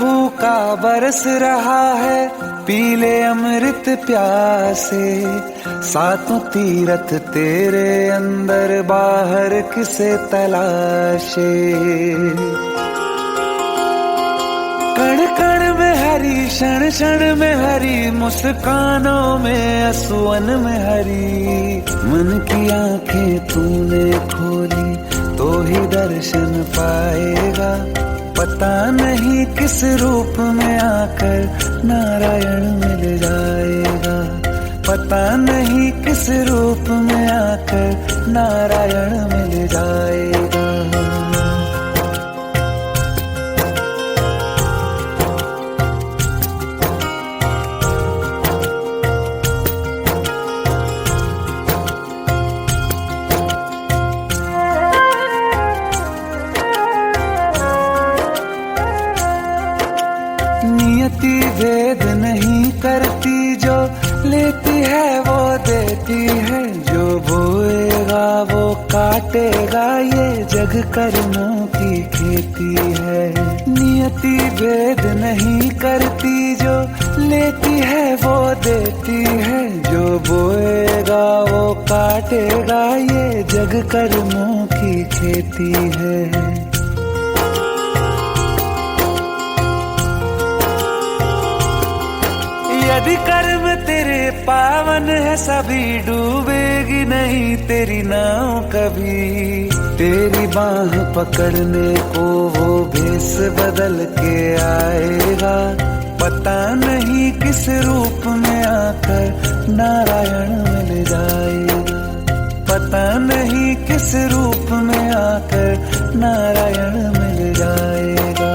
भूखा बरस रहा है, पीले अमृत प्यासे। सातों तीरथ तेरे अंदर, बाहर किसे तलाशे। कण कण में हरी, क्षण क्षण में हरी, मुस्कानों में असुवन में हरी। मन की आंखें तूने खोली तो ही दर्शन पाएगा। पता नहीं किस रूप में आकर नारायण मिल जाएगा। पता नहीं किस रूप में आकर नारायण मिल जाएगा। नियति भेद नहीं करती, जो लेती है वो देती है। जो बोएगा वो काटेगा, ये जग कर्मों की खेती है। नियति भेद नहीं करती, जो लेती है वो देती है। जो बोएगा वो काटेगा, ये जग कर्मों की खेती है। यदि कर्म तेरे पावन है, सभी डूबेगी नहीं तेरी नाव कभी। तेरी बाह पकड़ने को वो भेष बदल के आएगा। पता नहीं किस रूप में आकर नारायण मिल जाएगा। पता नहीं किस रूप में आकर नारायण मिल जाएगा।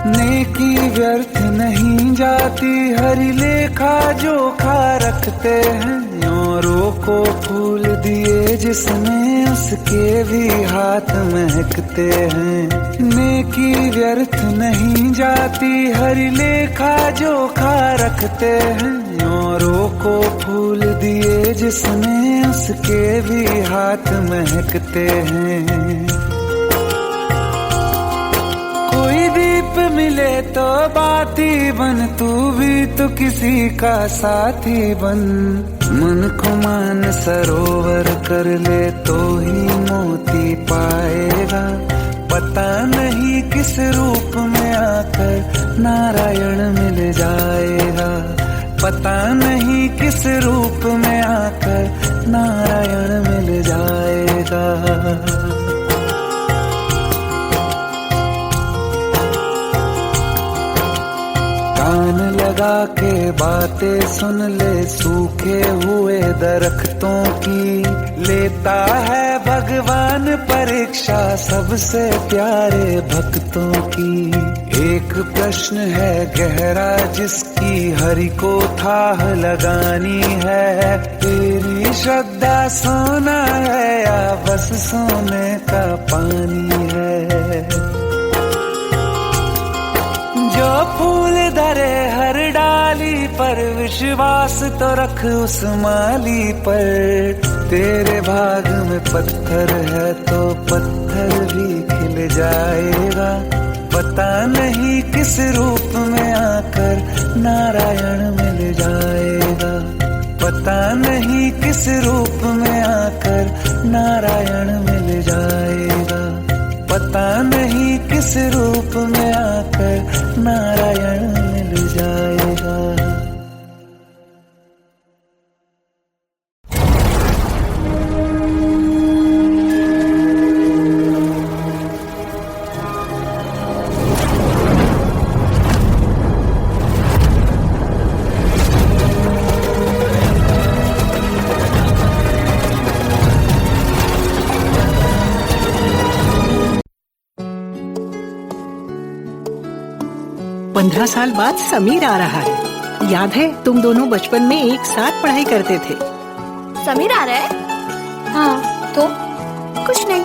नेकी व्यर्थ नहीं जाती, हरि लेखा जोखा रखते हैं। औरों को फूल दिए जिसने, उसके भी हाथ महकते हैं। नेकी व्यर्थ नहीं जाती, हरि लेखा जोखा रखते हैं। औरों को फूल दिए जिसने, उसके भी हाथ महकते हैं। कोई दीप मिले तो बाती बन, तू भी तो किसी का साथी बन। मन को मान सरोवर कर ले तो ही मोती पाएगा। पता नहीं किस रूप में आकर नारायण मिल जाएगा। पता नहीं किस रूप में आकर नारायण मिल जाएगा। कान लगा के बातें सुन ले, सूखे हुए दरख्तों की। लेता है भगवान परीक्षा सबसे प्यारे भक्तों की। एक प्रश्न है गहरा जिसकी हरि को थाह लगानी है। तेरी श्रद्धा सोना है या बस सोने का पानी है। जो फूल धरे हर डाली पर, विश्वास तो रख उस माली पर। तेरे भाग में पत्थर है तो पत्थर भी खिल जाएगा। पता नहीं किस रूप में आकर नारायण मिल जाएगा। पता नहीं किस रूप में आकर नारायण मिल जाएगा। पता नहीं किस रूप में आकर नारायण मिल जाएगा। पंद्रह साल बाद समीर आ रहा है। याद है तुम दोनों बचपन में एक साथ पढ़ाई करते थे। समीर आ रहा है? हाँ तो कुछ नहीं।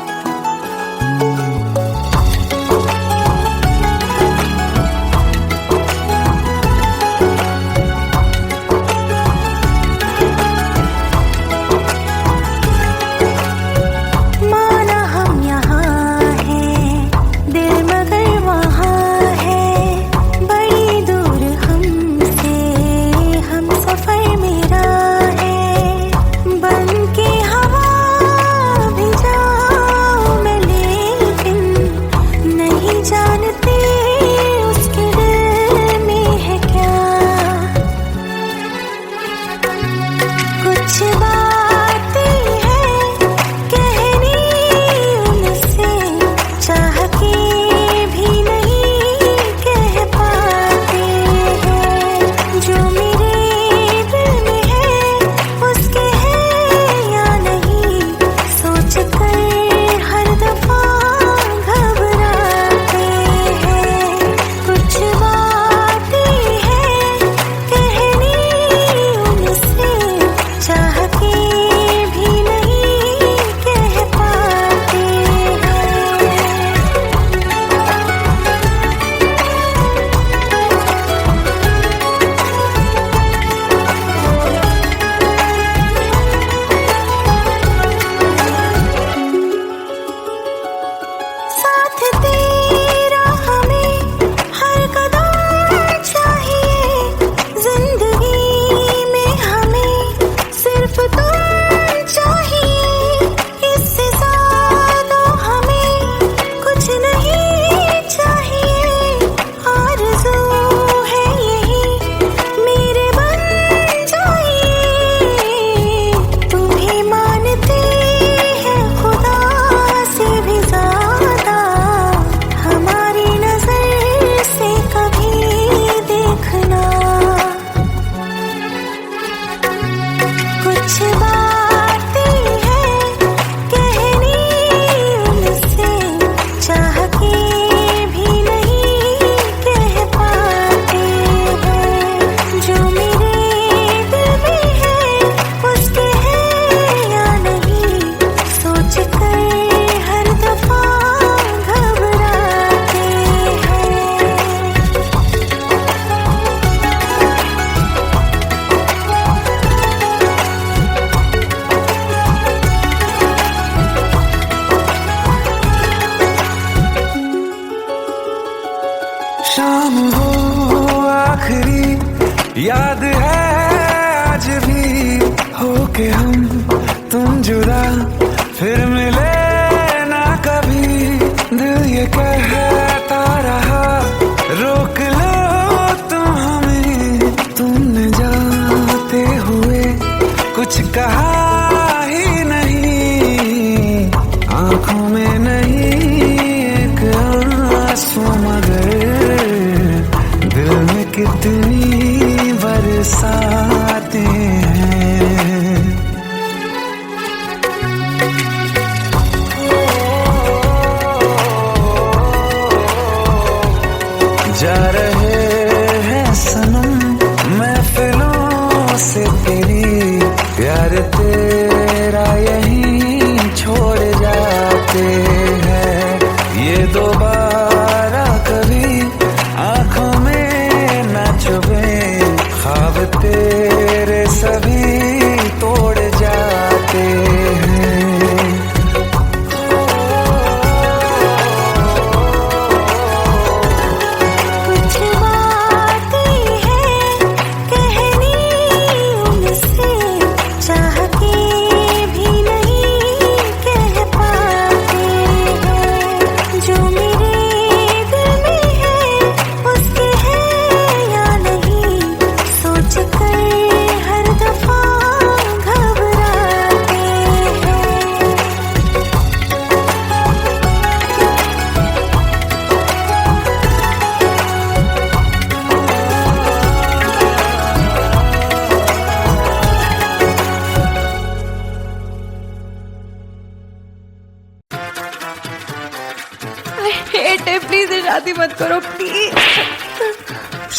हेट है, प्लीज शादी मत करो please.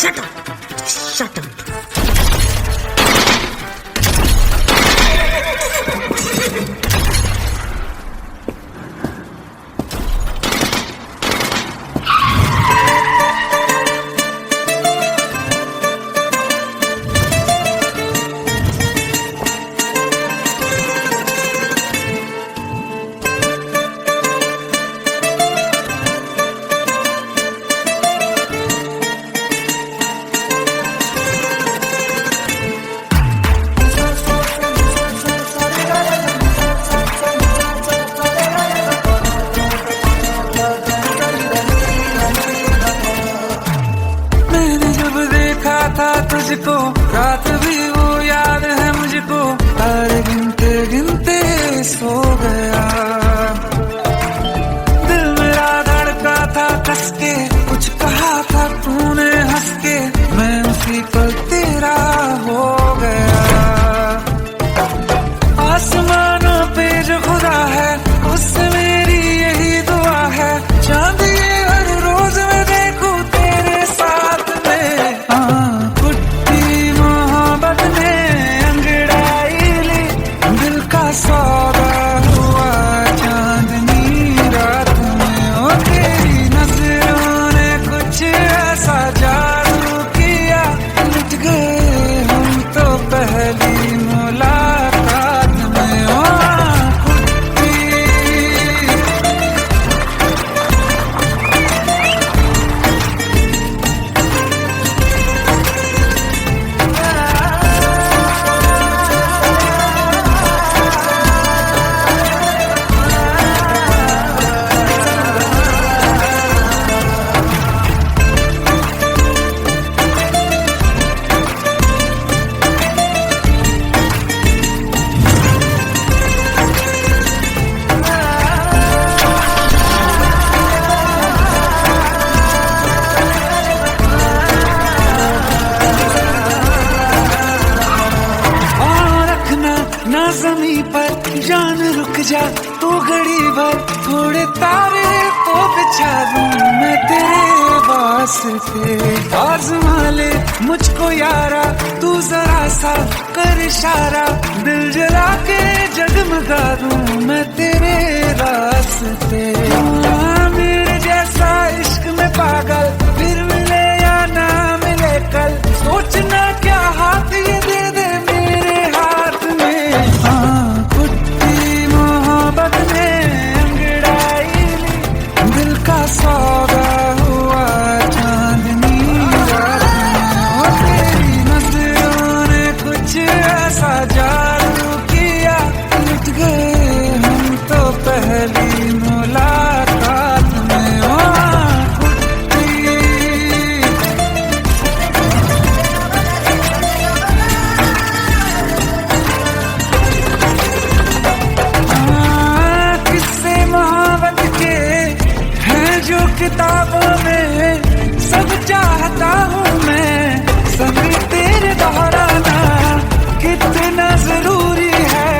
Shut up, shut up. था तुझको रात भी वो याद है मुझको, तारे गिनते गिनते सो गया। दिल मेरा धड़का था कस के, कुछ कहा था तूने हंस के, मैं उसी पल तेरा हो गया। आसमानों पे जो खुदा है उससे मेरी यही दुआ है, चांद ये हर रोज मैं देखूं तेरे साथ में। सौदा हुआ चांदनी रात में, ओ तेरी नजरों ने कुछ ऐसा जादू किया, लुट गए हम तो पहली मुलाकात में। ओ ना ज़मीं पर जान रुक जा तू घड़ी भर, थोड़े तारे तो बिछा दूं मैं तेरे वास्ते। आज़मा ले मुझको यारा तू जरा सा कर इशारा, दिल जला के जगमगा दूं मैं तेरे रास्ते। मेरे जैसा इश्क में पागल फिर मिले या ना मिले कल, सोचना क्या हाथ ये दे दे मेरे हाथ में। कुट्टी मोहब्बत ने अंगड़ाई ली, दिल का सौदा हुआ चांदनी रात में। ओ तेरी नजरों ने कुछ ऐसा जादू किया, लुट गए हम तो पहली मुलाकात में। ओ किताबों में सब चाहता हूँ मैं, सभी तेरे दोहराना कितना जरूरी है।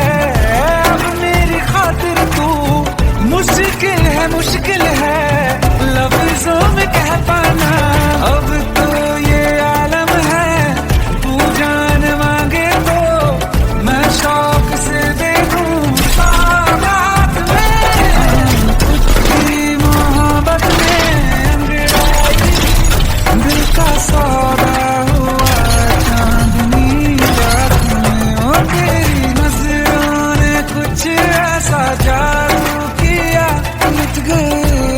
अब मेरी खातिर तू मुश्किल है लफ्जों में कह पाना। अब तो ये आलम है तू जान मांगे तो मैं शौक से दे दूँ सौगात में। कुछ मोहब्बत दिल का सौदा हुआ चांदनी रात में। ओ तेरी नजरों ने कुछ ऐसा जादू किया, लुट गए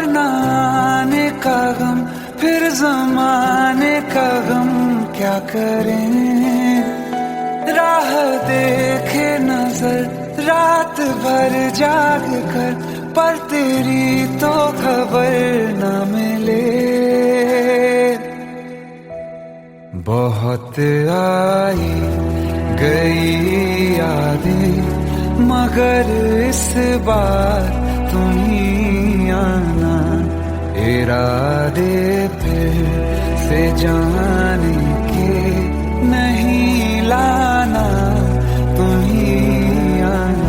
और न आने का गम, फिर जमाने का गम क्या करें। राह देखे नजर रात भर जाग कर, पर तेरी तो खबर न मिले। बहुत आई गई यादें, मगर इस बार तुम ही आना। इरादे फिर से जाने के नहीं लाना, तुम ही आना।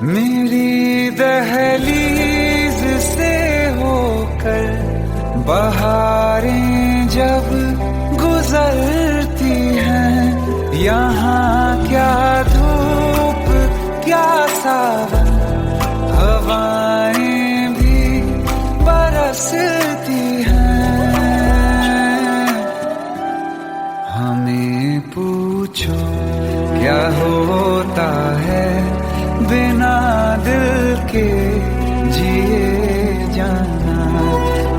मेरी दहलीज से होकर बहारें जब गुजरती हैं, यहाँ क्या धूप क्या सावन, हवाएं भी बरसती हैं। हमें पूछो क्या होता है बिना दिल के जिए जाना।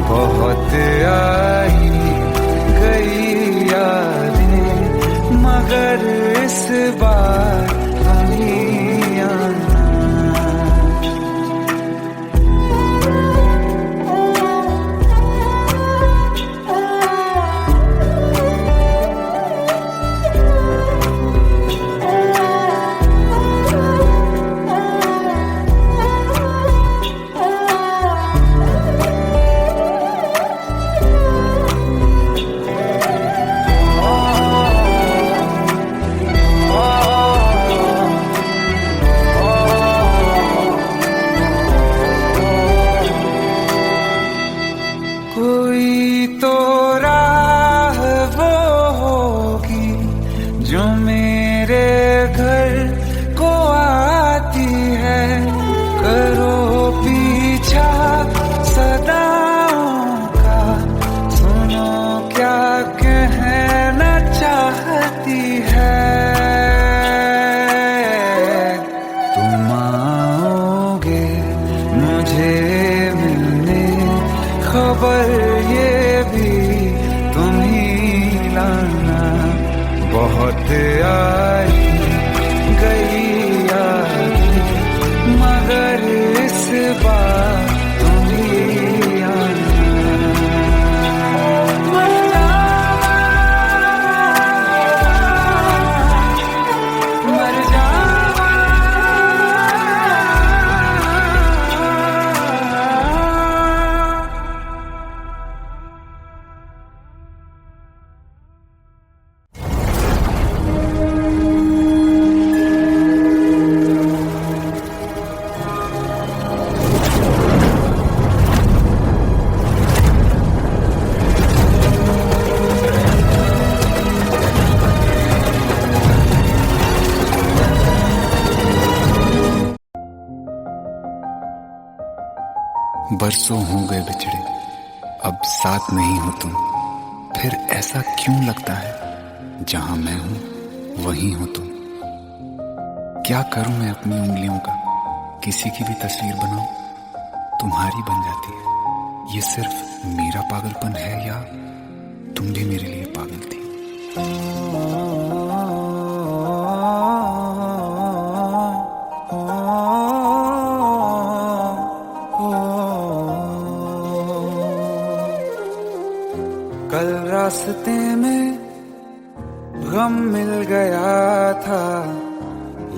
बहुत आई गई यादें, मगर इस बार तुम ही आना। कोई तो राह वो होगी जो मेरे घर को आती है। करो पीछा सदाओं का, सुनो क्या कहना चाहती है। तुम आओगे मुझे मिलने, खबर ये भी तुम ही लाना। बहुत आई गई यादें, मगर इस बार तुम ही आना। मर जावा, मर जावा। बरसों हो गए बिछड़े, अब साथ नहीं हो तुम। फिर ऐसा क्यों लगता है जहां मैं हूं वहीं हो तुम। क्या करूं मैं अपनी उंगलियों का, किसी की भी तस्वीर बनाऊं तुम्हारी बन जाती है। ये सिर्फ मेरा पागलपन है या तुम भी मेरे लिए पागल थी। कल रास्ते में गम मिल गया था,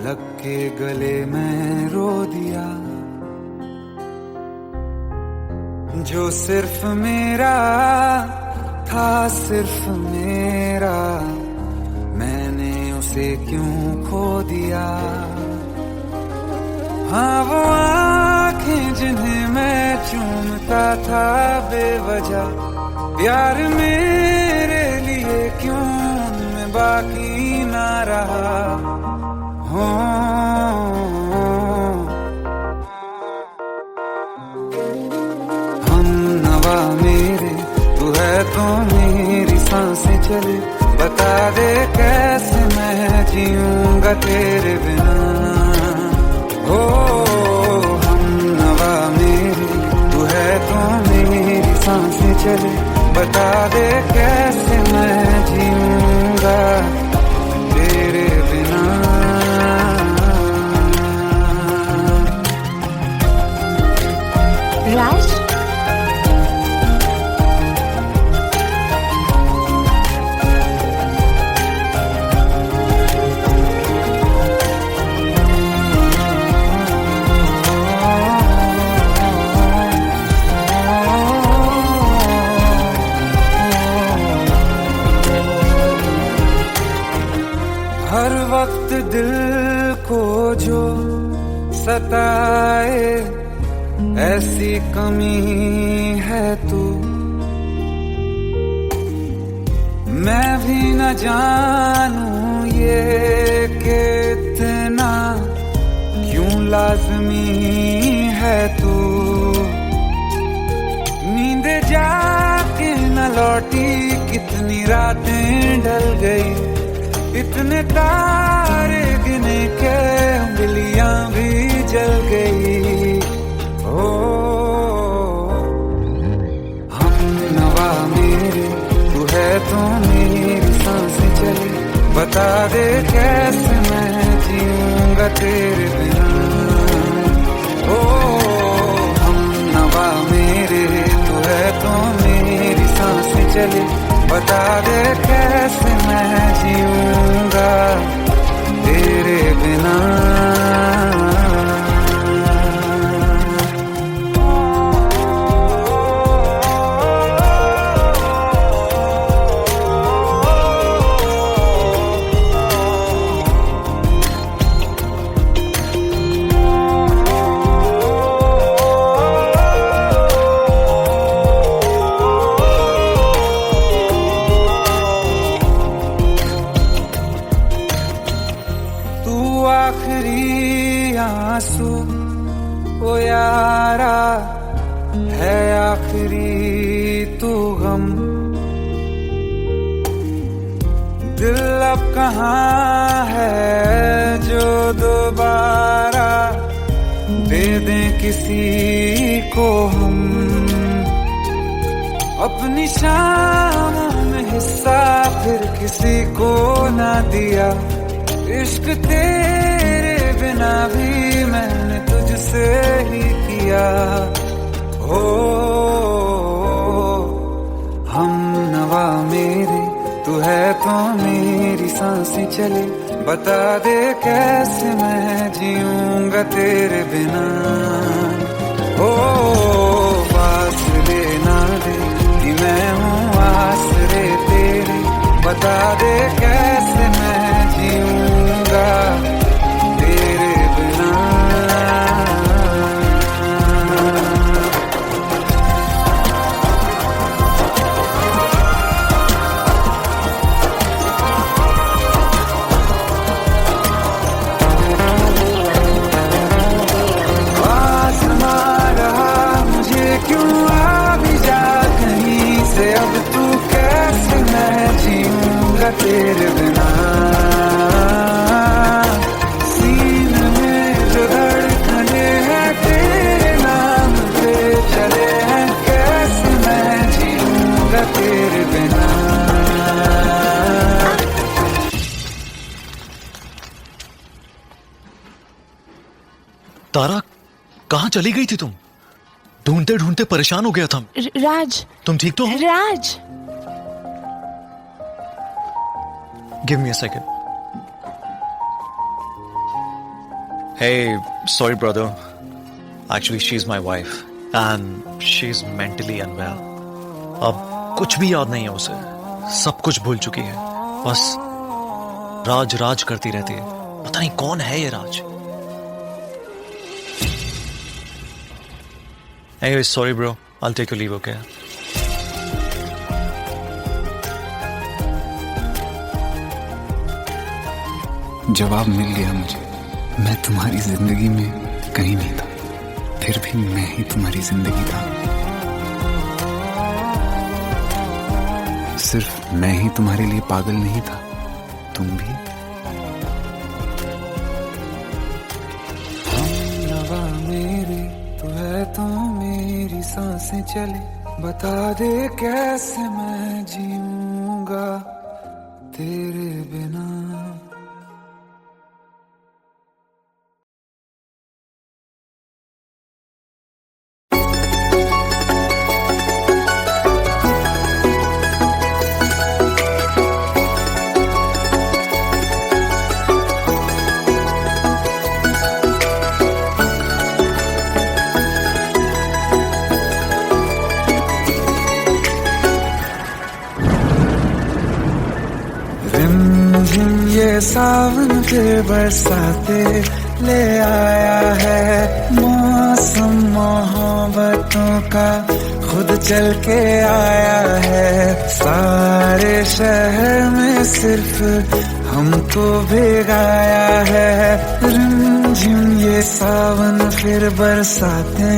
लग के गले में रो दिया। जो सिर्फ मेरा था, सिर्फ मेरा, मैंने उसे क्यों खो दिया। हाँ वो आंखें जिन्हें मैं चूमता था बेवजह, प्यार मेरे लिए क्यों उनमें बाकी ना रहा हो। हम नवा मेरे तू है तो मेरी सांसें चले, बता दे कैसे मैं जीऊंगा तेरे बिना। हो हम नवा मेरे तू है तो मेरी सांसें चले, बता दे कैसे मैं जीऊंगा तेरे बिना। राज, हर वक्त दिल को जो सताए ऐसी कमी है तू, मैं भी न जानूं ये कि इतना क्यों लाज़मी है तू। नींद जाके न लौटी कितनी रातें ढल गई, इतने तारे गिने के उंगलियां भी जल गई। ओ हम नवा मेरे तू है तो मेरी सांसें चले, बता दे कैसे मैं जीऊंगा तेरे बिना। ओ हम नवा मेरे तू है तो मेरी सांसें चले, बता दे कैसे मैं जीऊंगा तेरे बिना। आखिरी आंसू ओ यारा है, आखिरी तू गम। दिल अब कहाँ है जो दोबारा दे दें किसी को हम, अपनी शामों में हिस्सा फिर किसी को ना दिया। इश्क तेरे बिना भी मैंने तुझसे ही किया। हो हम नवा मेरे तू है तो मेरी सांसें चले, बता दे कैसे मैं जीऊंगा तेरे बिना। हो फासले ना दे कि मैं हूँ आसरे तेरे, बता दे कैसे मैं जीऊंगा तेरे बिना। आसमां रहा मुझे क्यों आ भी जा कहीं से, अब तू कैसे मैं जीऊंगा तेरे बिना। सीने में जो धड़कने हैं तेरे नाम पे चले हैं, कैसे मैं जीऊंगा तेरे बिना। तारा, कहाँ चली गई थी तुम? ढूंढते ढूंढते परेशान हो गया था। राज, तुम ठीक तो हो? Raj, give me a second. Hey, sorry brother. Actually, she's my wife and she's mentally unwell. अब कुछ भी याद नहीं है उसे, सब कुछ भूल चुकी है, बस राज राज करती रहती है। पता नहीं कौन है ये राज। Anyway, sorry bro, I'll take your leave, okay? जवाब मिल गया मुझे। मैं तुम्हारी जिंदगी में कहीं नहीं था, फिर भी मैं ही तुम्हारी जिंदगी था। सिर्फ मैं ही तुम्हारे लिए पागल नहीं था, तुम भी। हमनवा मेरे तू है तो मेरी सांसें चले, बता दे कैसे मैं जीऊंगा तेरे बिना। रिमझिम ये सावन फिर बरसाते ले आया है, मौसम मोहब्बतों का खुद चल के आया है। सारे शहर में सिर्फ हमको भिगाया है। रिमझिम ये सावन फिर बरसाते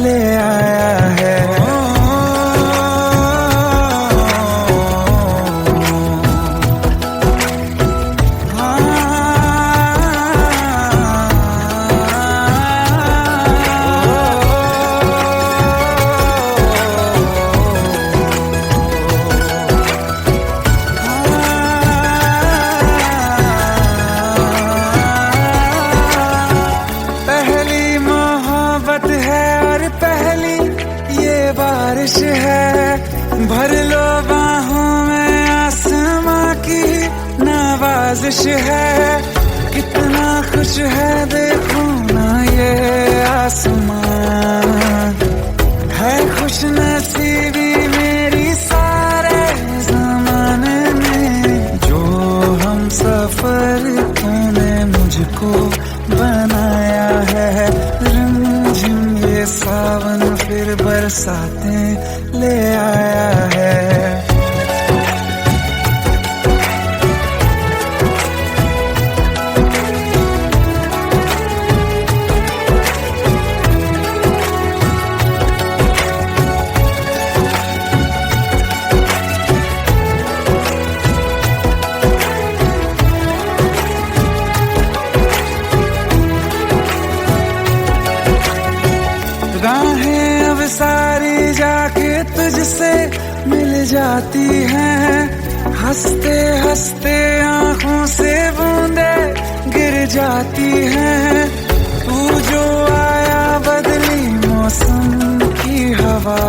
ले आया है। बारिश है, भर लो बाहों में आसमां की नवाजिश है। कितना खुश है देखो ना ये आसमां, है खुश नसीबी मेरी सारे जमाने में। जो हम सफर तूने मुझको बनाया है। रिमझिम ये सावन फिर बरसाते ले आया है। राहें अब सारी जाके तुझसे मिल जाती हैं। हंसते हंसते आंखों से बूंदे गिर जाती हैं। तू जो आया बदली मौसम की हवा,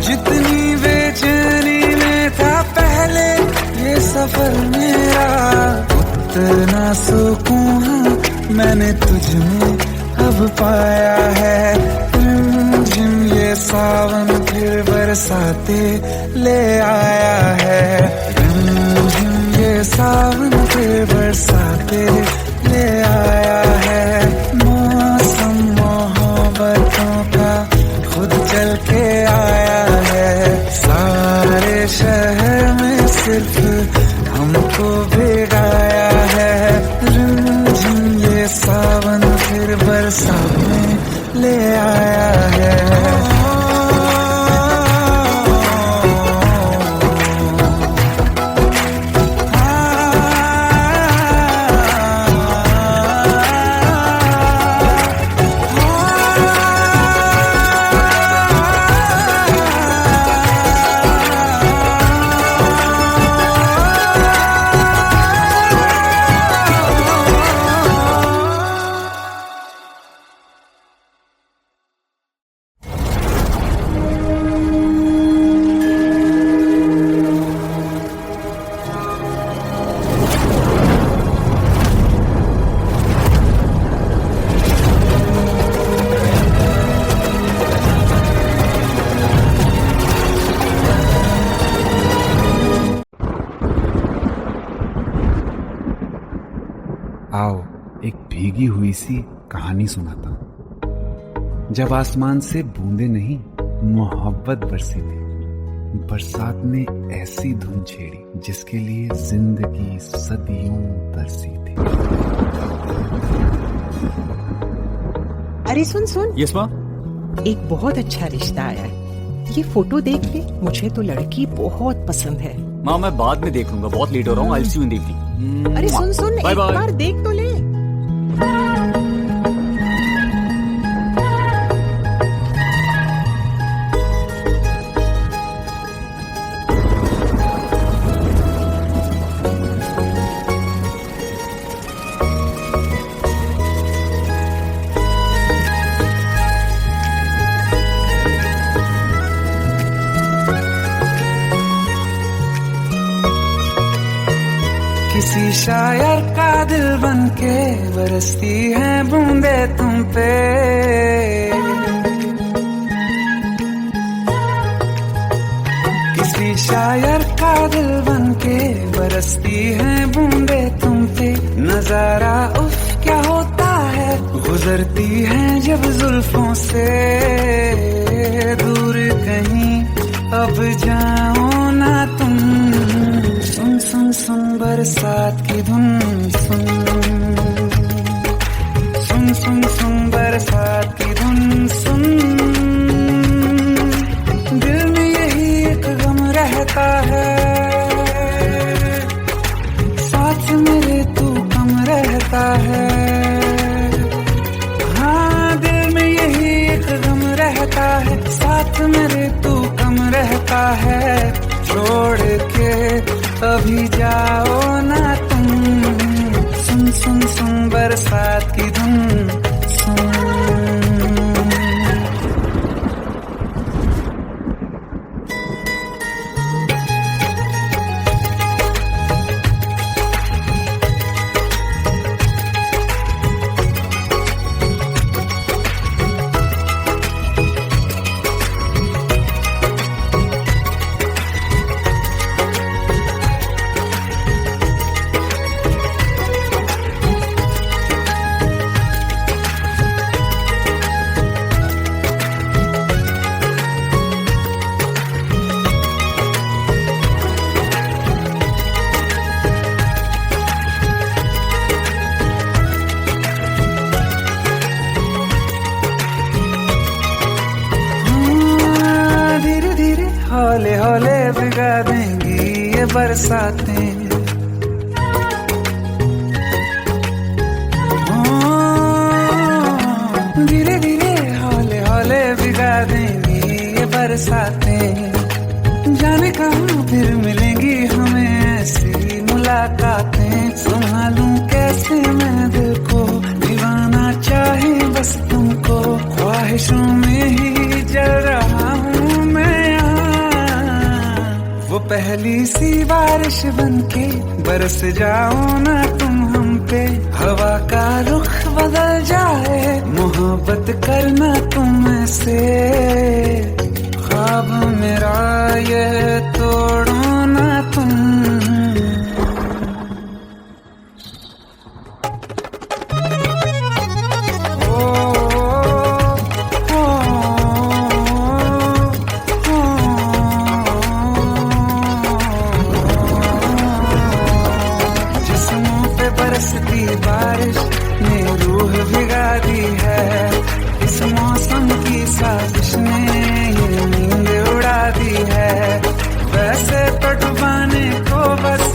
जितनी बेचैनी में था पहले ये सफर मेरा, उतना सुकून मैंने तुझ में अब पाया है। रिमझिम ये सावन फिर बरसाते ले आया है। रिमझिम ये सावन फिर बरसाते ले आया है। मौसम मोहब्बतों का खुद चल के आया है। सारे शहर में सिर्फ हमको भिगाया है। रिमझिम ये सावन फिर बरसाते ले आया है। आओ एक भीगी हुई सी कहानी सुनाता हूं। जब आसमान से बूंदे नहीं मोहब्बत बरसी थी। बरसात ने ऐसी धुन छेड़ी जिसके लिए जिंदगी सदियों तरसी थी। अरे सुन सुन, यस माँ। एक बहुत अच्छा रिश्ता आया है, ये फोटो देख ले। मुझे तो लड़की बहुत पसंद है। माँ मैं बाद में देख लूंगा, बहुत लेट हो रहा हूँ। आई सी यू इन द इवनिंग। अरे सुन सुन, एक बार देख तो ले। किसी शायर का दिल बनके बरसती है बूंदे तुम पे। किसी शायर का दिल बनके बरसती है बूंदे तुम पे। नजारा उफ क्या होता है, गुजरती है जब जुल्फों से। दूर कहीं अब जाओ ना तुम, सुन सुन सुन बरसात की धुन। सुन सुन सुन सुन बरसात की धुन। सुन दिल में यही एक गम रहता है, साथ मेरे तू कम रहता है। हाँ दिल में यही एक गम रहता है, साथ मेरे तू कम रहता है। छोड़ के अभी जाओ ना तुम, सुन सुन सुन बरसात की धुन। सुन हौले हौले भिगा देंगी ये बरसातें। धीरे धीरे हौले हौले भिगा देंगी ये बरसातें। जाने कहाँ फिर मिलेंगी हमें ऐसी मुलाकातें। संभालूं कैसे मैं दिल को, दीवाना चाहे बस तुमको। ख्वाहिशों में ही जल रहा हूँ मैं। वो पहली सी बारिश बनके बरस जाओ ना तुम हम पे। हवा का रुख बदल जाए, मोहब्बत करना तुम से। ख्वाब मेरा ये तोड़ो ना तुम। बरसती बारिश ने रूह भिगा दी है। इस मौसम की साजिश ने ये नींद उड़ा दी है। वैसे तो डुबाने को बस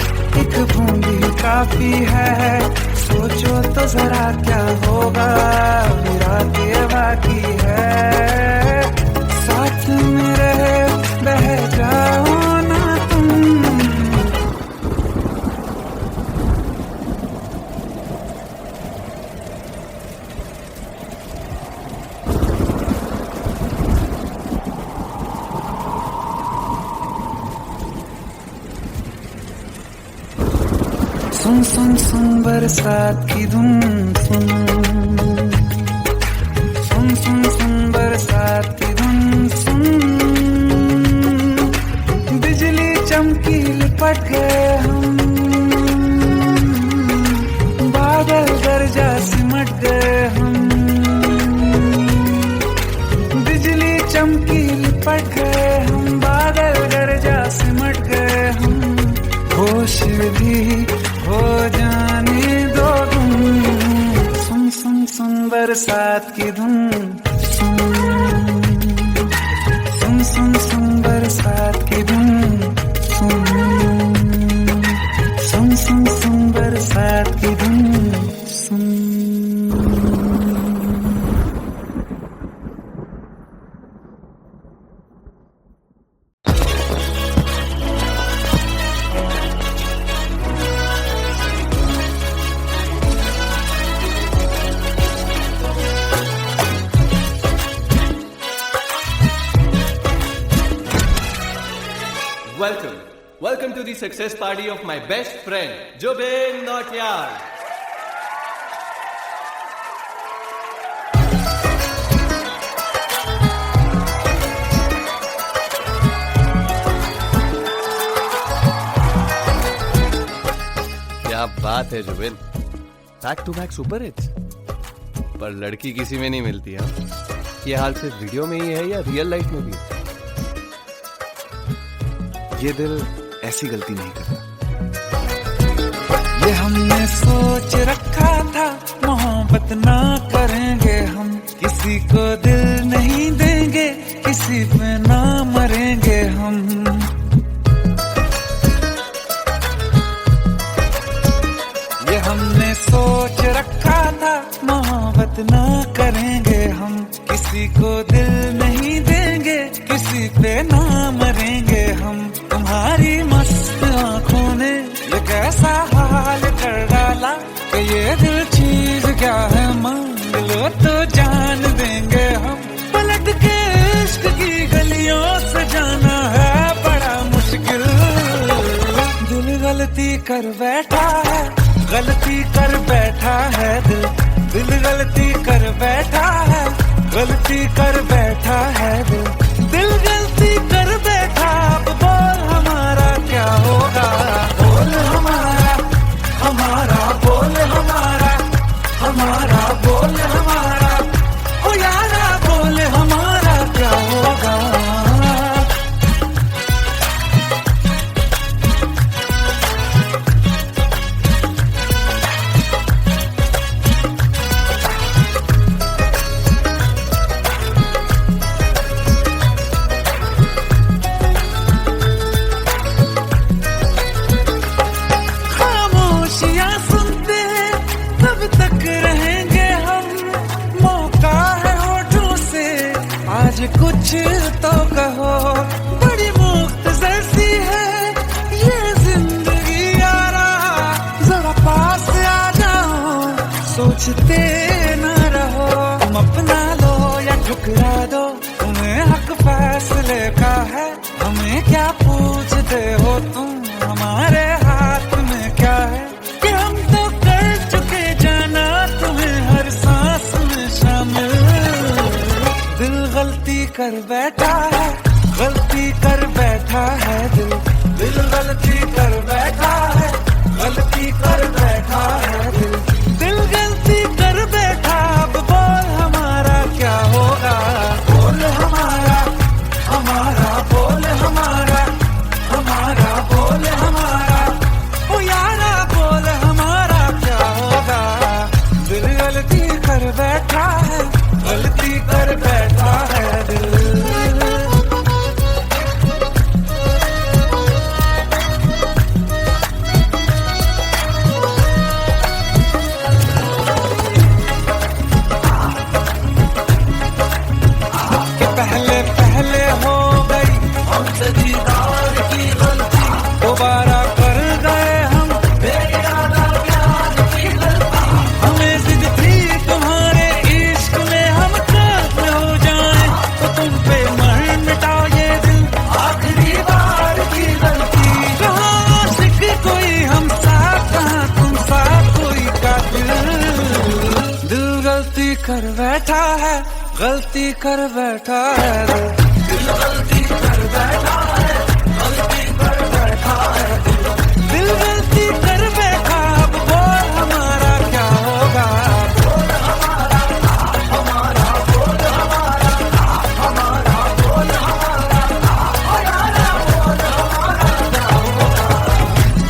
एक बूंदी काफी है। सोचो तो जरा क्या होगा, मेरा ये बाकी है। साथ मेरे बह जाओ ना तुम। सुन सुन सुन बरसात की धुन। सुन सुन सुन सुन बरसात की धुन। सुन बिजली चमकी लिपट गए हम, बादल गरजा सिमट गए हम। बरसात की धुन सुन सुन सुन सुन बरसात की धुन सुन सुन सुन सुन बरसात की धुन सुन। Welcome to the success party of my best friend, Jobin Nautiyal. क्या बात है Zubin, back to back super hits. पर लड़की किसी में नहीं मिलती है। ये हाल सिर्फ वीडियो में ही है या रियल लाइफ में भी? ये दिल ऐसी गलती नहीं करता। ये हमने सोच रखा था मोहब्बत ना करेंगे हम, किसी को दिल नहीं देंगे, किसी पे ना मरेंगे हम। ये हमने सोच रखा था मोहब्बत ना करेंगे हम, किसी को दिल नहीं देंगे, किसी पे ना मरेंगे हम। तुम्हारी मस्त आंखों ने ये कैसा हाल कर डाला कि ये दिल चीज क्या है मांग लो तो जान देंगे हम। पलट के इश्क की गलियों से जाना है बड़ा मुश्किल। दिल गलती कर बैठा है, गलती कर बैठा है दिल, दिल गलती कर बैठा है, गलती कर बैठा है दिल, दिल गलती कर बैठा। अब बोल हमारा क्या होगा, बोल हमारा हमारा बोल हमारा हमारा बोल हमारा, ओ यारा बोल हमारा क्या होगा। कुछ तो कहो, बड़ी मुफ्त जैसी है ये जिंदगी यारा, जरा पास आ जाओ, सोचते न रहो। तुम अपना लो या ठुकरा दो, तुम्हें हक फैसले का है, हमें क्या पूछते हो तुम, हमारे हाथ में क्या है कि हम तो कर चुके जाना तुम्हें हर सांस में शामिल। दिल गलती कर बैठा है, गलती कर बैठा है दिल, दिल गलती कर बैठा है, गलती कर बैठा है दिल, दिल गलती कर बैठा। अब बोल हमारा क्या होगा, बोल हमारा हमारा बोल हमारा हमारा बोल हमारा, ओ यारा बोल हमारा क्या होगा। दिल गलती कर बैठा है, गलती कर बैठा है दिल। कि पहले पहले हो गई हमसे दीदार की गलती, दोबारा कर गए हम बेइरादा प्यार की गलती। हमें जिद थी तुम्हारे इश्क में हम खत्म हो जाएं, तो तुम पे मर मिटाओ ये दिल, आखिरी बार की गलती। कहाँ आशिक कोई हम साथ, कहाँ तुम साथ कोई कातिल। दिल गलती कर बैठा है, गलती कर बैठा है दिल गलती कर बैठा है, गलती कर बैठा है दिल गलती कर बैठा। अब बोल हमारा क्या होगा, बोल हमारा हमारा बोल हमारा हमारा बोल हमारा, ओ यारा बोल हमारा क्या होगा।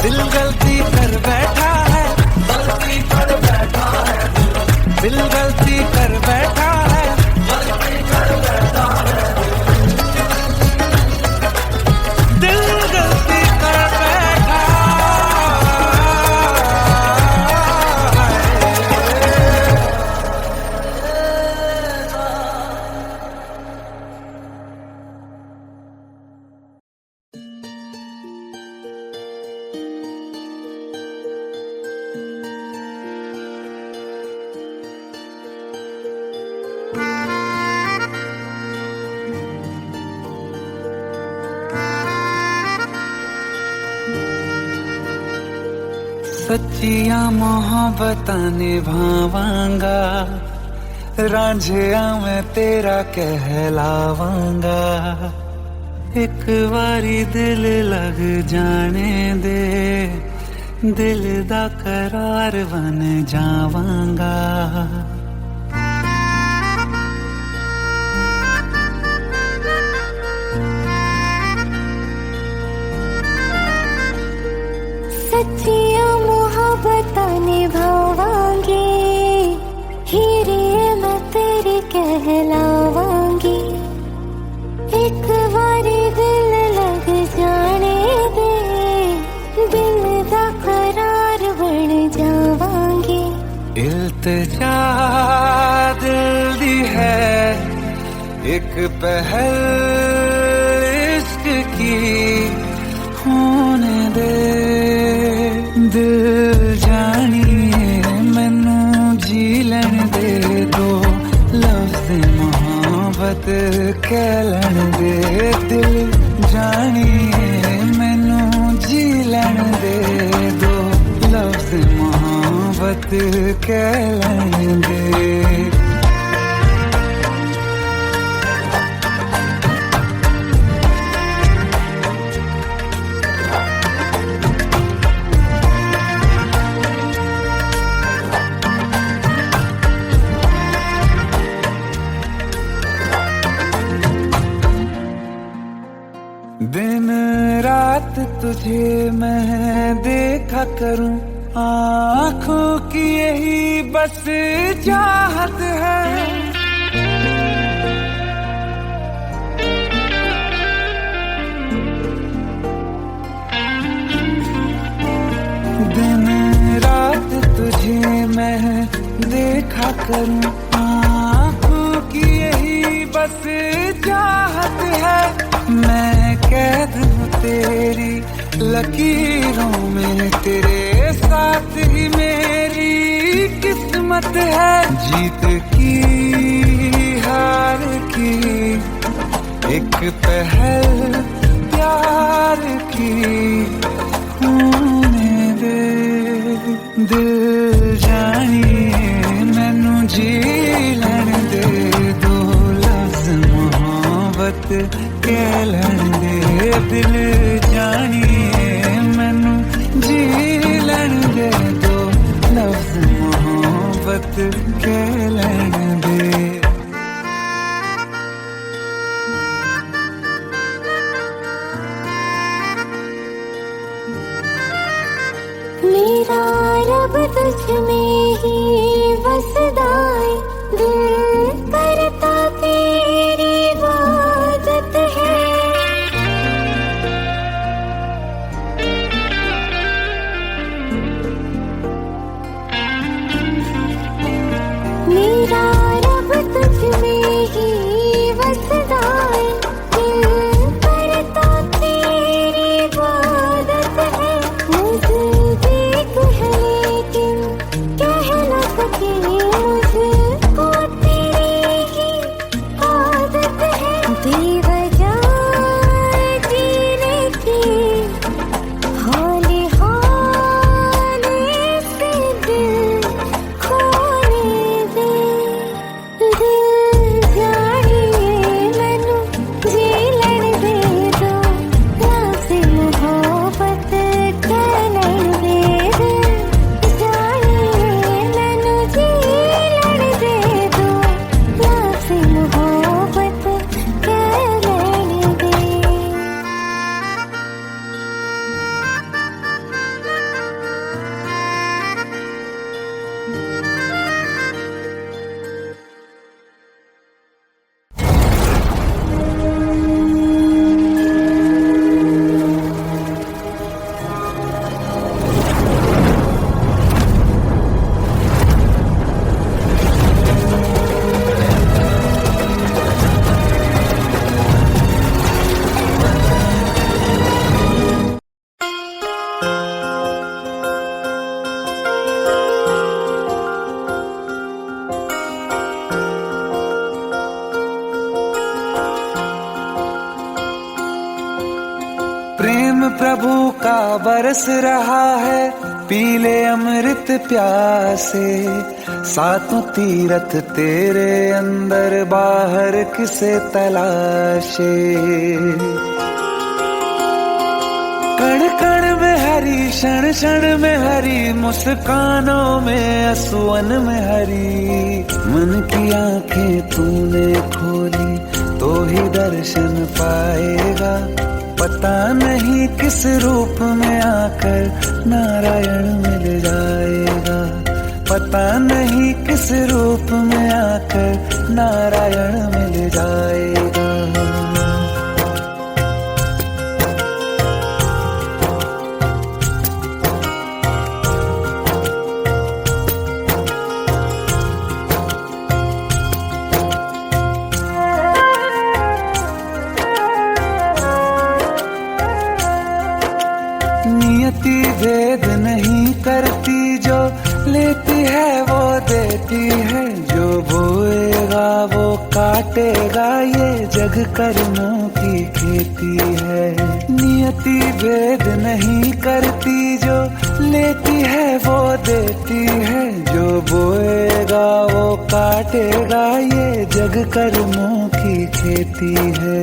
दिल गलती कर बैठा है, गलती कर बैठा है दिल गलती कर सच्चिया मोहब्बतां निभावांगा, रांझिया मैं तेरा कहलावांगा। एक बारी दिल लग जाने दे, दिल दा करार बन जावांगा। सच्चिया मोहब्बतां निभावांगी, हीरे मैं तेरी कहलावांगी। एक बारी दिल लग जाने दे, दिल दा करार बन जावांगी। इल्तिजा दिल दी है एक पहल इश्क की, होने दे दिल जानिए मैनू जी लैन दे, दो लफ्ज़ मोहब्बत कह लैन दे। दिल जानिए मैनू जी लैन दे, दो लफ्ज़ मोहब्बत कह लैन दे। दिन रात तुझे मैं देखा करूं, आँखों की यही बस चाहत है। दिन रात तुझे मैं देखा करूं, आँखों की यही बस चाहत है। मैं कैद हूँ तेरी लकीरों में, तेरे साथ ही मेरी किस्मत है। जीत की हार की एक पहल प्यार की, होने दे दिल जानिए मैनू जी लैन दे, दो लफ्ज़ मोहब्बत कह लैन दे। दिल जानिए मैनू जी लैन दे, दो लफ्ज़ मोहब्बत कह लैन दे। मेरा रब तुझ में ही बसदा है, दिल करता तेरी इबादत है। मेरा रब तुझ में ही बसदा है, दिल करता तेरी इबादत है। मुझे देख है लेकिन कह न सके, मुझको प्रेम प्रभु का बरस रहा है, पीले अमृत प्यासे। सातों तीरथ तेरे अंदर, बाहर किसे तलाशे। कण कण में हरी, क्षण क्षण में हरी, मुस्कानों में असुवन में हरी। मन की आंखें तूने खोली तो ही दर्शन पाएगा। पता नहीं किस रूप में आकर नारायण मिल जाएगा। पता नहीं किस रूप में आकर नारायण मिल जाएगा। नियति भेद नहीं करती, जो लेती है वो देती है। जो बोएगा वो काटेगा, ये जग कर्मों की खेती है। नियति भेद नहीं करती, जो लेती है वो देती है। जो बोएगा वो काटेगा, ये जग कर्मों की खेती है।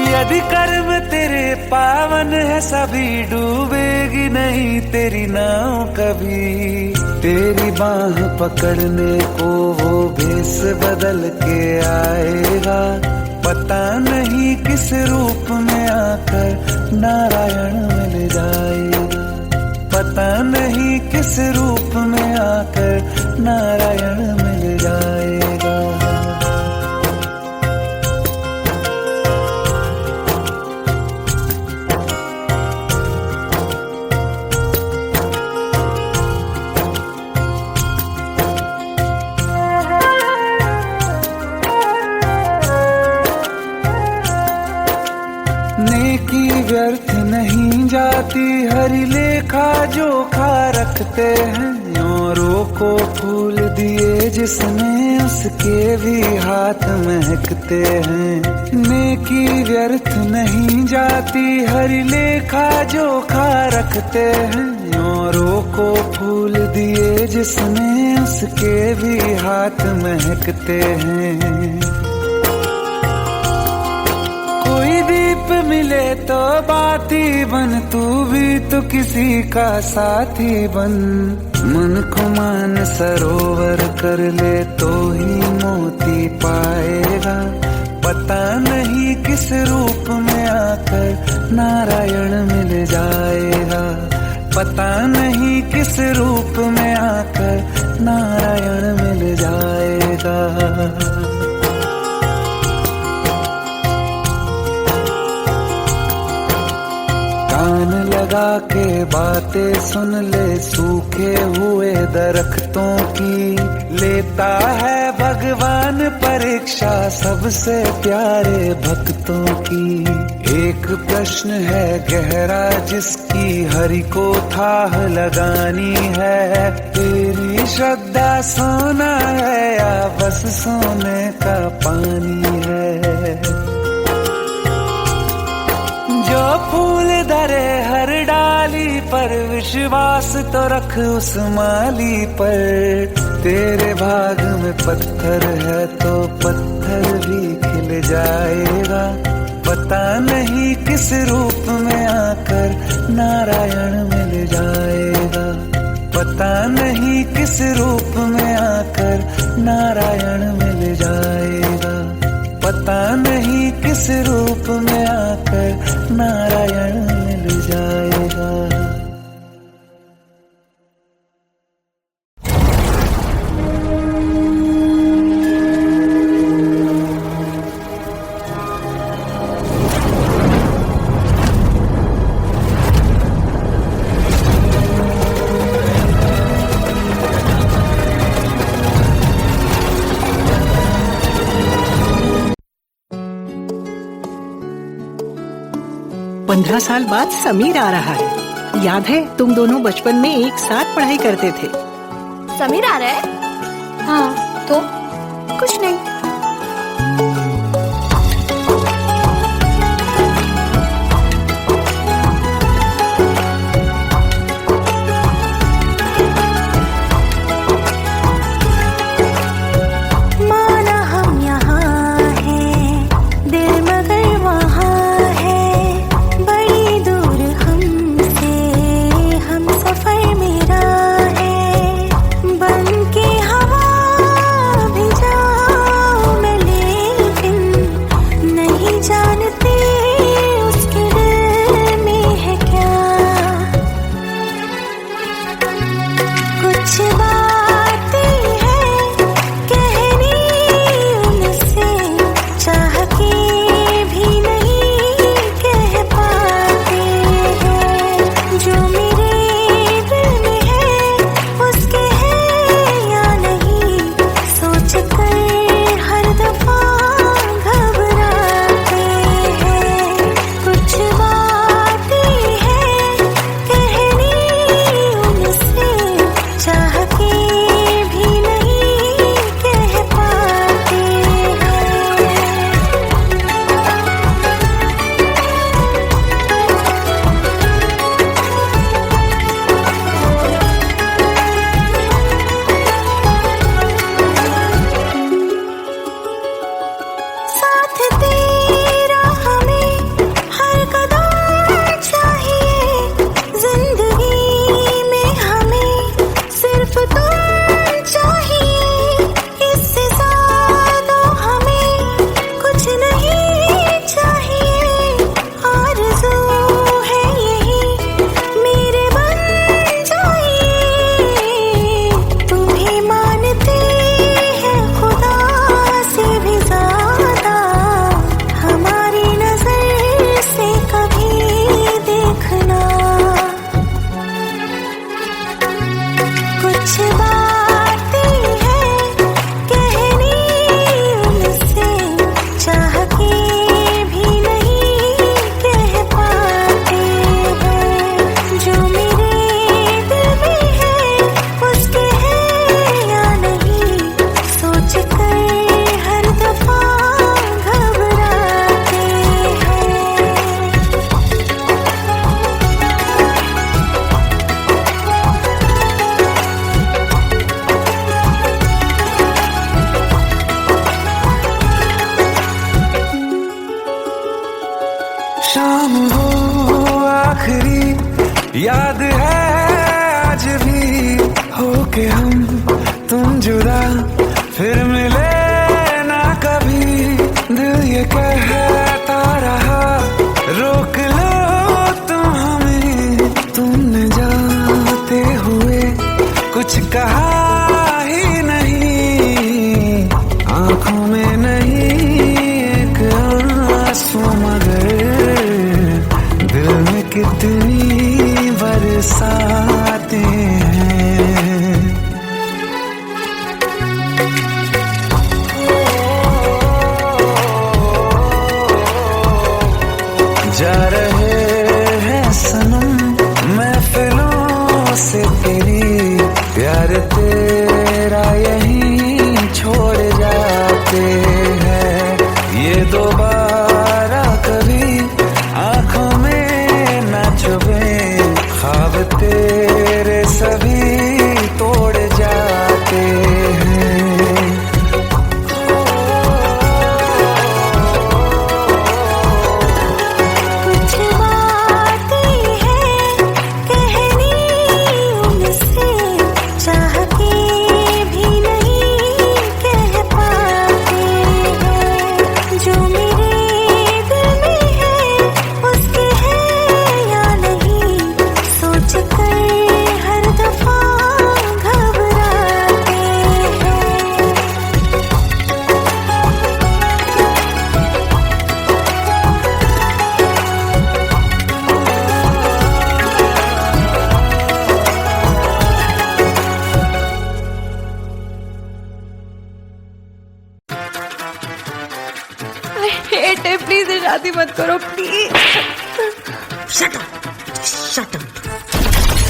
यदि कर्म तेरे पावन है, सभी डूबेगी नहीं तेरी नाव कभी। तेरी बाह पकड़ने को वो भेष बदल के आएगा। पता नहीं किस रूप में आकर नारायण मिल जाएगा। पता नहीं किस रूप में आकर नारायण मिल जाएगा। नेकी व्यर्थ नहीं जाती, हरि लेखा जोखा रखते हैं। औरों को फूल दिए जिसने, उसके भी हाथ महकते हैं। नेकी व्यर्थ नहीं जाती, हरि लेखा जोखा रखते हैं। औरों को फूल दिए जिसने, उसके भी हाथ महकते हैं। कोई दीप मिले तो बाती बन, तू भी तो किसी का साथी बन। मन को मान सरोवर कर ले तो ही मोती पाएगा। पता नहीं किस रूप में आकर नारायण मिल जाएगा। पता नहीं किस रूप में आकर नारायण मिल जाएगा। कान लगा के बातें सुन ले, सूखे हुए दरख्तों की। लेता है भगवान परीक्षा सबसे प्यारे भक्तों की। एक प्रश्न है गहरा जिसकी हरि को थाह लगानी है। तेरी श्रद्धा सोना है या बस सोने का पानी है। जो फूल धरे हर डाली पर, विश्वास तो रख उस माली पर। तेरे भाग में पत्थर है तो पत्थर भी खिल जाएगा। पता नहीं किस रूप में आकर नारायण मिल जाएगा। पता नहीं किस रूप में आकर नारायण मिल जाएगा। पता नहीं किस रूप में आकर नारायण मिल जाएगा। पंद्रह साल बाद समीर आ रहा है। याद है तुम दोनों बचपन में एक साथ पढ़ाई करते थे। समीर आ रहा है? हाँ तो कुछ नहीं। हम वो आखिरी याद है आज भी हो के हम तुम जुदा फिर मिले ना कभी दिल ये कहता रहा रोक लो तुम हमें तुमने जाते हुए कुछ कहा ही नहीं आंखों में नहीं एक आंसू मगर दिल में कितनी बरसाते हैं जा रहे हैं सनम महफिलों से तेरी प्यार तेरा यहीं छोड़ जाते हैं ये दोबारा कभी आंखों में न चुभे ख्वाब तेरे सभी तोड़ जाते हैं कुछ बातें हैं कहनी उनसे चाह के भी नहीं कह पाते हैं जो मेरे दिल में है उसके है या नहीं सोच कर हर दफा घबराते हैं आई हेट इट, प्लीज ये शादी मत करो please. Shut up shut up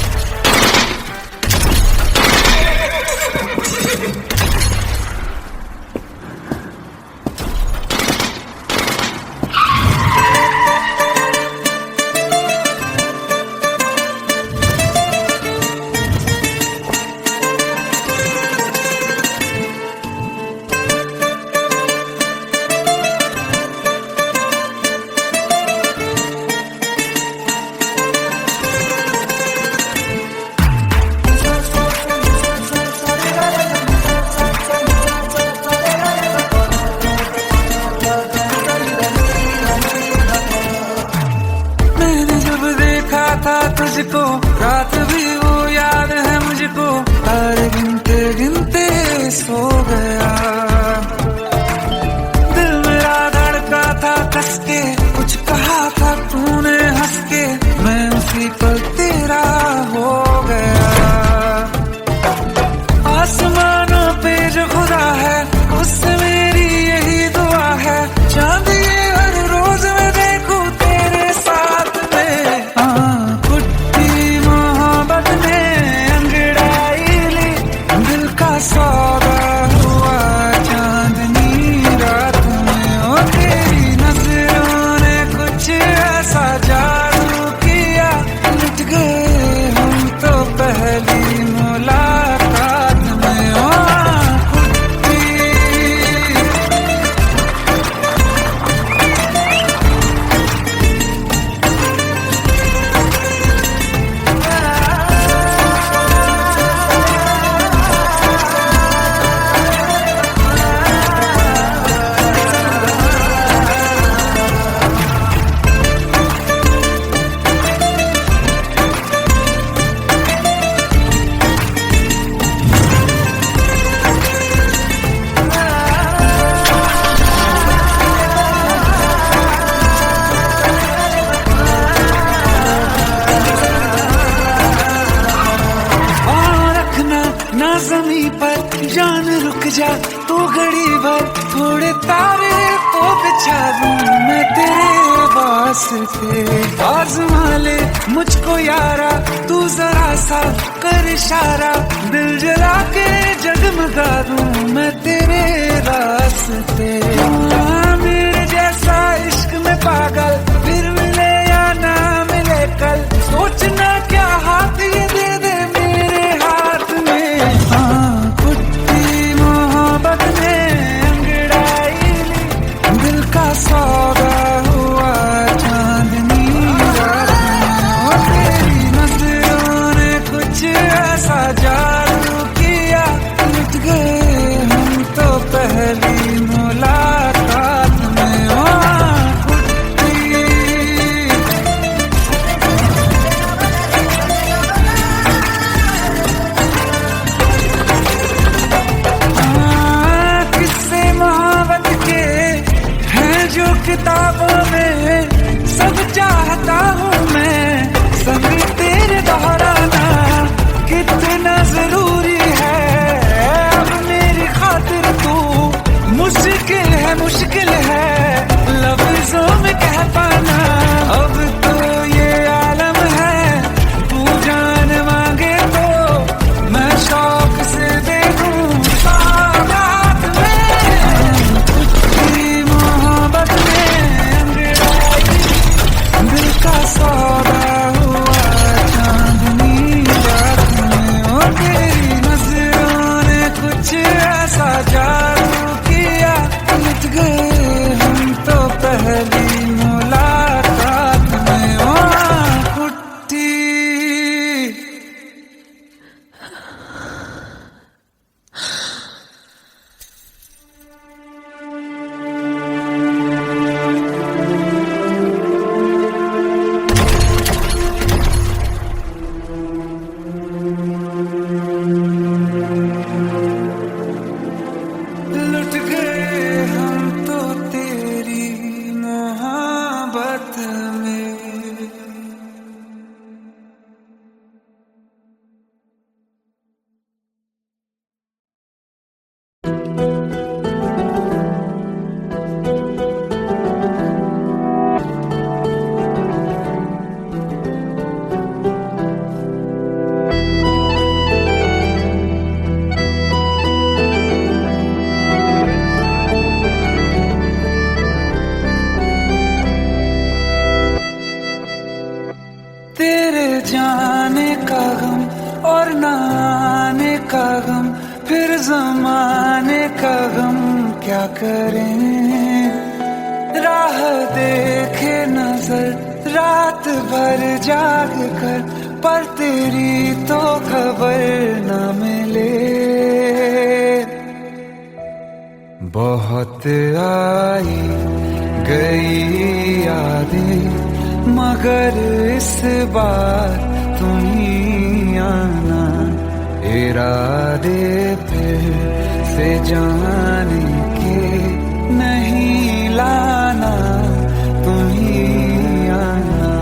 मैंने जब देखा था तुझको रात भी वो याद है मुझको तारे गिनते गिनते सो गया दिल मेरा धड़का था कस के कुछ कहा था तूने हंस के मैं उसी पल तेरा हो गया आसमानों पे जो खुदा है उससे मेरी यही दुआ है चांद ये हर रोज मैं देखूं तेरे साथ में कुट्टी मोहब्बत ने अंगड़ाई ली दिल का सौदा हुआ चांदनी रात में ओ तेरी नजरों ने कुछ ऐसा जादू किया लुट गए हम तो पहली मुलाकात में ओ कुट्टी ना जमी पर जान रुक जा तू घड़ी भर थोड़े तारे तो बिछा दूं मैं तेरे वास्ते आज़मा ले मुझको यारा तू जरा सा कर इशारा दिल जला के जगमगा दूं मैं तेरे रास्ते मेरे जैसा इश्क में पागल फिर मिले या ना मिले कल सोचना क्या हाथ ये दे दे मेरे हाथ में कुट्टी मोहब्बत ने अंगड़ाई ली दिल का सौदा हुआ चांदनी किताबों में सब चाहता हूँ मैं, संग तेरे दोहराना कितना जरूरी है। अब मेरी खातिर तू मुश्किल है लफ्जों में कह पाना। अब तो ये आलम है, तू जान मांगे तो मैं शौक से दे दूं सौगात में। तेरी मोहब्बत में दिल का सौदा हुआ चांदनी रात में। ओ तेरी नजरों ने कुछ ऐसा जादू किया, मिट गए हम तो पहली मुलाकात में। ओ कुट्टी लुट गए हम तो तेरी मोहब्बत में। तेरे जाने का गम और न आने का गम, फिर जमाने का गम क्या करें। राह देखे नजर रात भर जाग कर, पर तेरी तो खबर न मिले। बहुत आई गई यादें मगर इस बार तुम ही आना। इरादे फिर से जाने के नहीं लाना, तुम ही आना।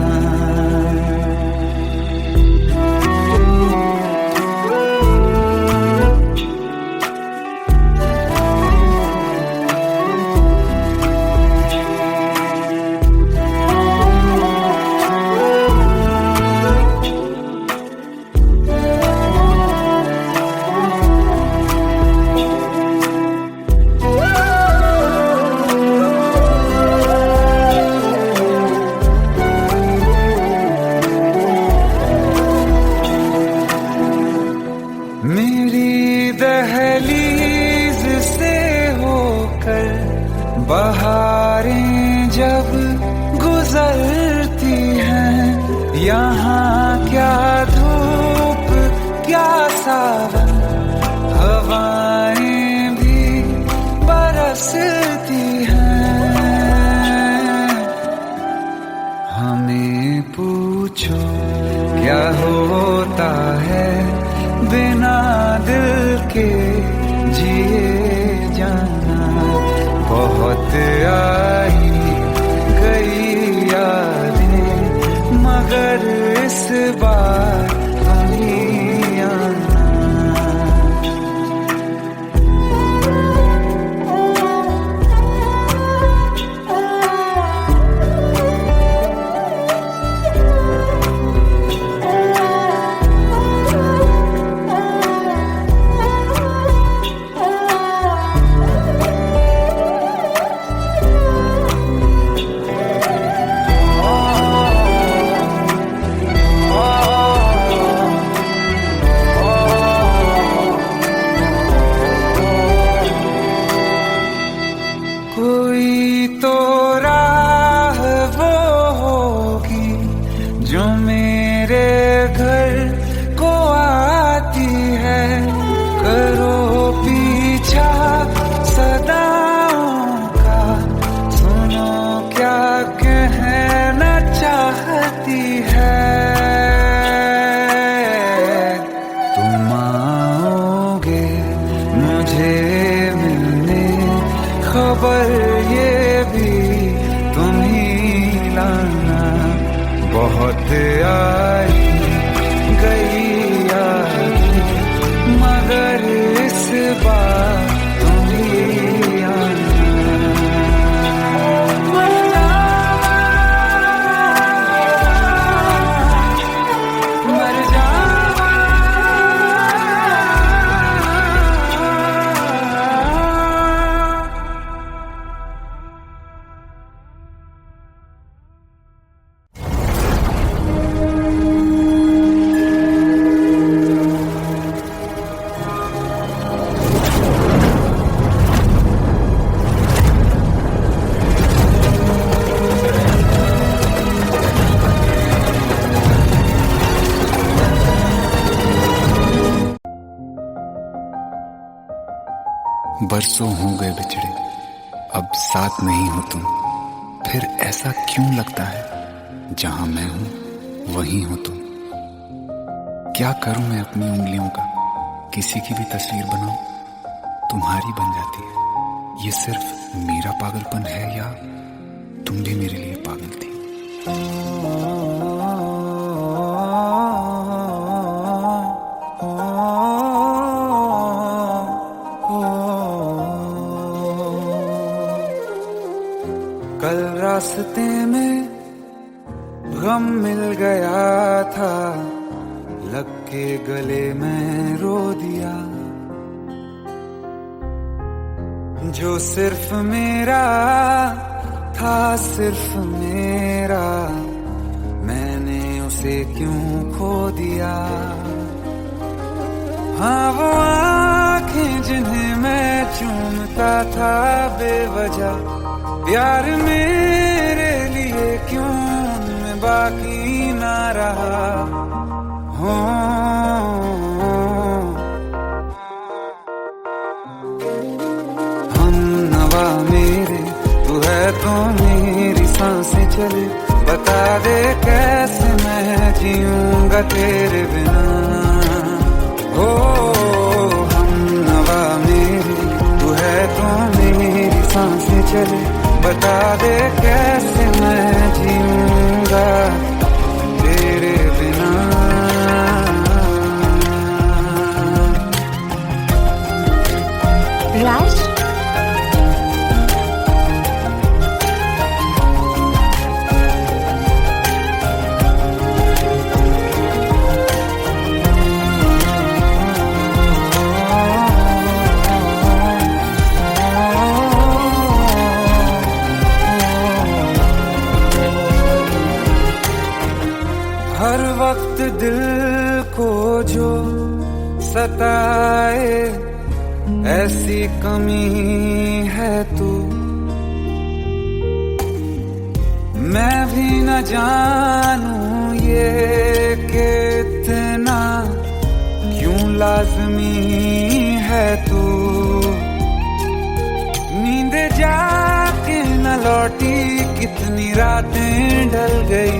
मेरी दहलीज से होकर बहारें जब गुजरती हैं, यहाँ क्या धूप क्या सावन, हवाएं भी बरसती हैं। हमें पूछो क्या होता है बिना दिल के जिए जाना। बहुत आई गई यादें मगर इस बार तुम ही आना। कोई तो राह वो होगी जो मेरे घर को आती है। करो पीछा सदाओं का, सुनो क्या कहना चाहती है। तुम आओगे मुझे मिलने, खबर ये भी बहुत आई गई याद, मगर इस बार तुम ही आना। मर जावा बरसों हो गए बिछड़े, अब साथ नहीं हो तुम, फिर ऐसा क्यों लगता है जहां मैं हूं वहीं हो तुम। क्या करूं मैं अपनी उंगलियों का, किसी की भी तस्वीर बनाऊं तुम्हारी बन जाती है। ये सिर्फ मेरा पागलपन है या तुम भी मेरे लिए पागल थी। कल रास्ते में गम मिल गया था, लग के गले में रो दिया। जो सिर्फ मेरा था, सिर्फ मेरा, मैंने उसे क्यों खो दिया। हाँ वो आँखें जिन्हें मैं चूमता था बेवजह, प्यार मेरे लिए क्यों उनमें बाकी ना रहा हो। हम नवा मेरे, तू है तो मेरी सांसें चले, बता दे कैसे मैं जीऊंगा तेरे बिना। हो हम नवा मेरे, तू है तो मेरी सांसें चले, बता दे कैसे मैं जीऊंगा तेरे बिना। राज, हर वक्त दिल को जो सताए, ऐसी कमी है तू। मैं भी न जानूं ये कि इतना क्यों लाज़मी है तू। नींद जाके न लौटी, कितनी रातें ढल गई,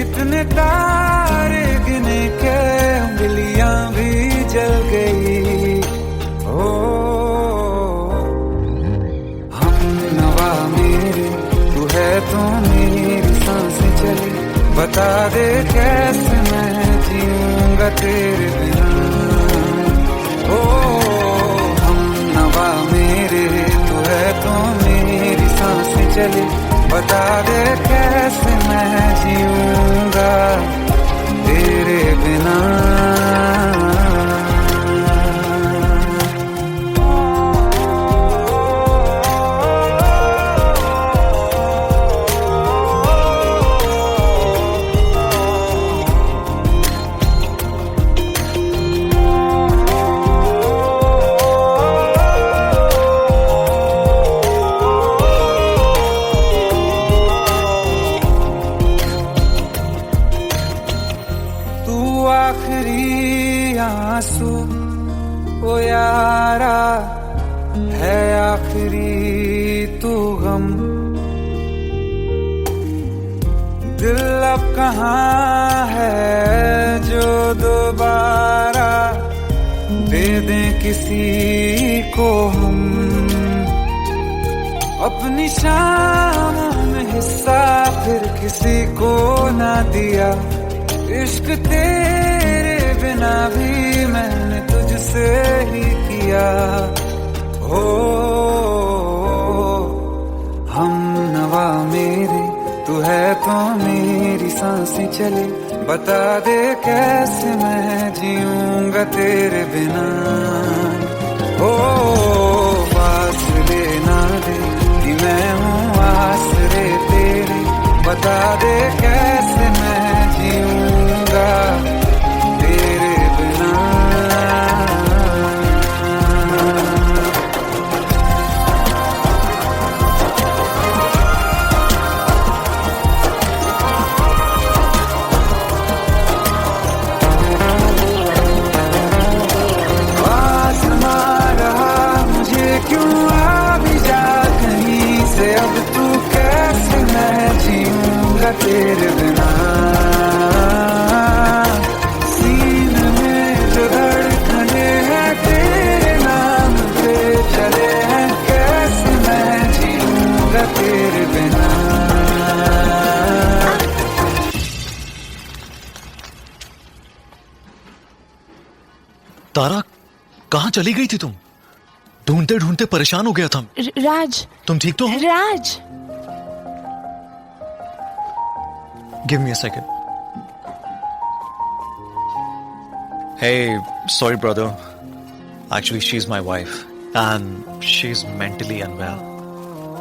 इतने तारे गिने के उंगलियां भी जल गई। ओ हम नवा मेरे, तू है तो मेरी सांसें चली, बता दे कैसे मैं जीऊंगा तेरे बिना। ओ हम नवा मेरे, तू है तो मेरी सांसें चली, बता दे कैसे मैं जीऊंगा तेरे बिना। आखिरी आंसू ओ यारा है, आखिरी तू गम। दिल अब कहाँ है जो दोबारा दे दें किसी को हम। अपनी शामों में हिस्सा फिर किसी को ना दिया, इश्क तेरे बिना भी मैंने तुझसे ही किया। हो हम नवा मेरे, तू है तो मेरी सांसें चले, बता दे कैसे मैं जीऊंगा तेरे बिना। ओ फासले ना दे कि मैं हूँ आसरे तेरे, बता दे कैसे मैं जीऊंगा तेरे बिना। क्यों आ भी जा कहीं से, अब तू कैसे मैं जीऊंगा तेरे बिना। सीने में जो धड़कने हैं तेरे नाम पे चले हैं, कैसे मैं जीऊंगा तेरे बिना। तारा, कहाँ चली गई थी तुम? ढूंढते ढूंढते परेशान हो गया था। राज, तुम ठीक तो हो? Raj, give me a second. Hey, sorry brother. Actually, she's my wife and she's mentally unwell.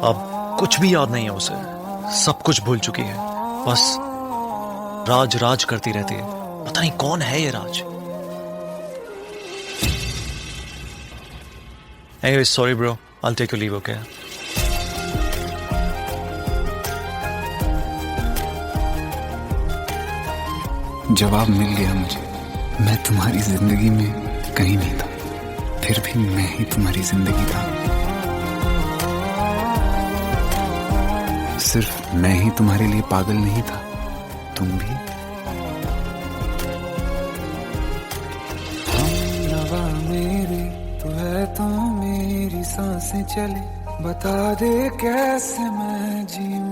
अब कुछ भी याद नहीं है उसे, सब कुछ भूल चुकी है, बस राज राज करती रहती है। पता नहीं कौन है ये राज। Anyway, sorry bro. I'll take your leave, okay? जवाब मिल गया मुझे। मैं तुम्हारी जिंदगी में कहीं नहीं था, फिर भी मैं ही तुम्हारी जिंदगी था। सिर्फ मैं ही तुम्हारे लिए पागल नहीं था, तुम भी। हम नवा मेरे, तू है तो मेरी सांसें चले, बता दे कैसे मैं जीऊं